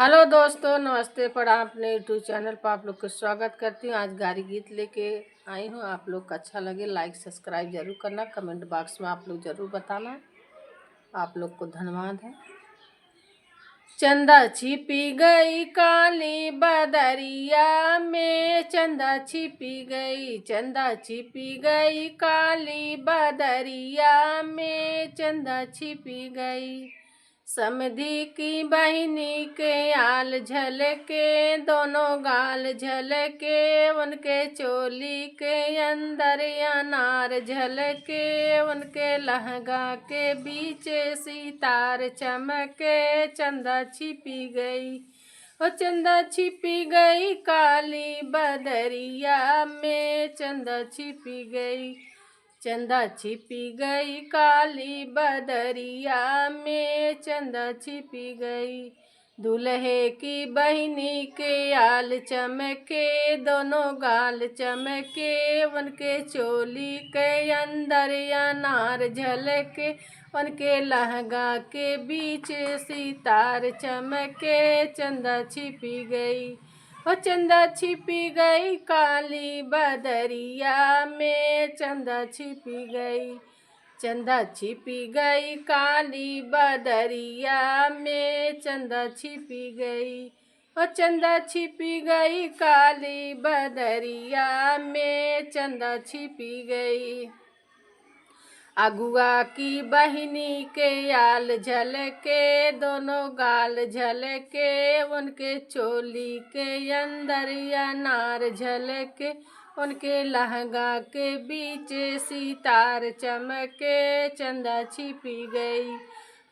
Hello दोस्तों, नमस्ते। पढ़ा अपने यूट्यूब चैनल पर आप लोग का स्वागत करती हूँ। आज गारी गीत लेके आई हूँ। आप लोग को अच्छा लगे लाइक सब्सक्राइब जरूर करना। कमेंट बॉक्स में आप लोग जरूर बताना। आप लोग को धन्यवाद है। चंदा छिपी गई काली बदरिया में, चंदा छिपी गई, चंदा छिपी गई काली बदरिया में, चंदा छिपी गई। समधी की बहिनी के आल झलके, दोनों गाल झलके, उनके चोली के अंदर अनार झलके, उनके लहंगा के बीच सितार चमके, चंदा छिपी गई। ओ चंदा छिपी गई काली बदरिया में, चंदा छिपी गई, चंदा छिपी गई काली बदरिया में, चंदा छिपी गई। दूल्हे की बहिनी के आल चमके, दोनों गाल चमके, उनके चोली के अंदर अनार झलके, उनके लहंगा के बीच सितार चमके, चंदा छिपी गई। ओ चंदा छिपी गई काली बदरिया में, चंदा छिपी गई, चंदा छिपी गई काली बदरिया में, चंदा छिपी गई। ओ चंदा छिपी गई काली बदरिया में, चंदा छिपी गई। अगुआ की बहिनी के आल झलके, दोनों गाल झलके, उनके चोली के अंदर अनार झलके, उनके लहंगा के बीच सितार चमके, चंदा छिपी गई।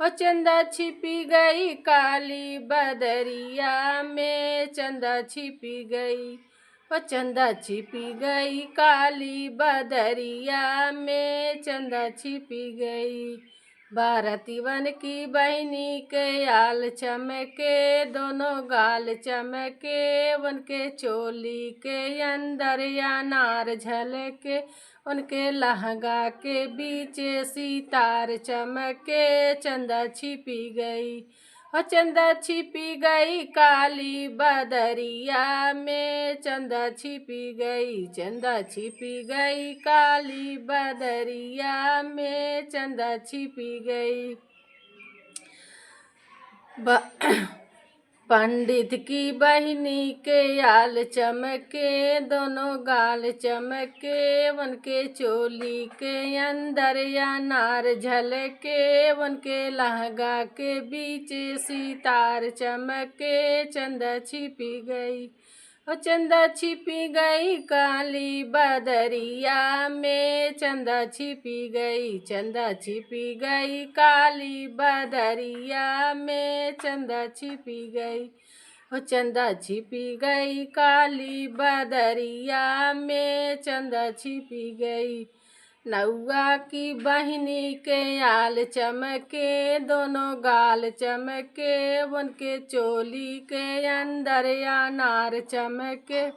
ओ चंदा छिपी गई काली बदरिया में, चंदा छिपी गई। ओ चंदा छिपी गई काली बदरिया में, चंदा छिपी गई। भारतीवन की बहिनी के आल चमके, दोनों गाल चमके, उनके चोली के अंदर अनार झलके, उनके लहंगा के बीच सितार चमके, चंदा छिपी गई। ओ चंदा छिपी गई काली बदरिया में, चंदा छिपी गई, चंदा छिपी गई काली बदरिया में, चंदा छिपी गई। पंडित की बहिनी के आल चमके, दोनों गाल चमके, उनके चोली के अंदर अनार झलके, उनके लहंगा के बीच सितार चमके, चंदा छिपी गई। ओ चंदा छिपी गई काली बदरिया में, चंदा छिपी गई, चंदा छिपी गई काली बदरिया में, चंदा छिपी गई। ओ चंदा छिपी गई काली बदरिया में, चंदा छिपी गई। नौआ की बहिनी के आल चमके, दोनों गाल चमके, उनके चोली के अंदर अनार चमके,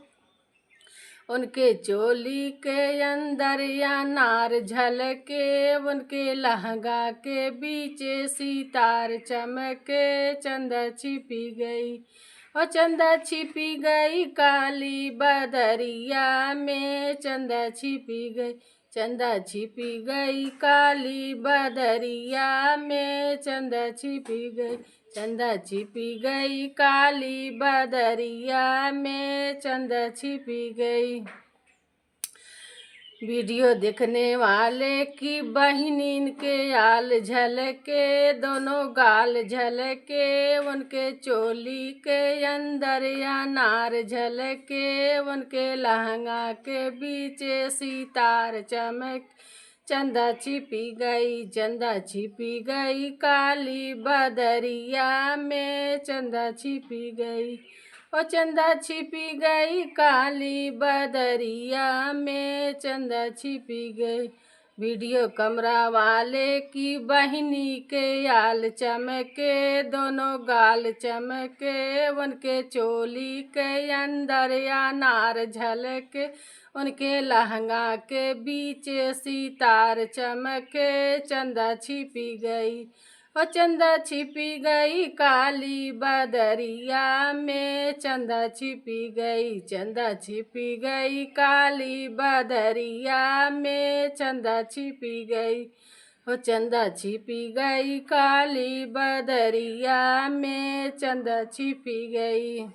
उनके चोली के अंदर अनार झलके, उनके लहंगा के बीच सितार चमके, चंदा छिपी गई। ओ चंदा छिपी गई काली बदरिया में, चंदा छिपी गई, चंदा छिपी गई काली बदरिया में, चंदा छिपी गई, चंदा छिपी गई काली बदरिया में, चंदा छिपी गई। वीडियो देखने वाले की बहिनीन के आल झलके, दोनों गाल झलके, उनके चोली के अंदर अनार झलके, उनके लहंगा के बीच सितार चमक, चंदा छिपी गई, चंदा छिपी गई काली बदरिया में, चंदा छिपी गई। ओ चंदा छिपी गई काली बदरिया में, चंदा छिपी गई। वीडियो कैमरा वाले की बहिनी के आल चमके, दोनों गाल चमके, उनके चोली के अंदर अनार झलके, उनके लहंगा के बीच सितार चमके, चंदा छिपी गई। ओ चंदा छिपी गई काली बदरिया में, चंदा छिपी गई, चंदा छिपी गई काली बदरिया में, चंदा छिपी गई। ओ चंदा छिपी गई काली बदरिया में, चंदा छिपी गई।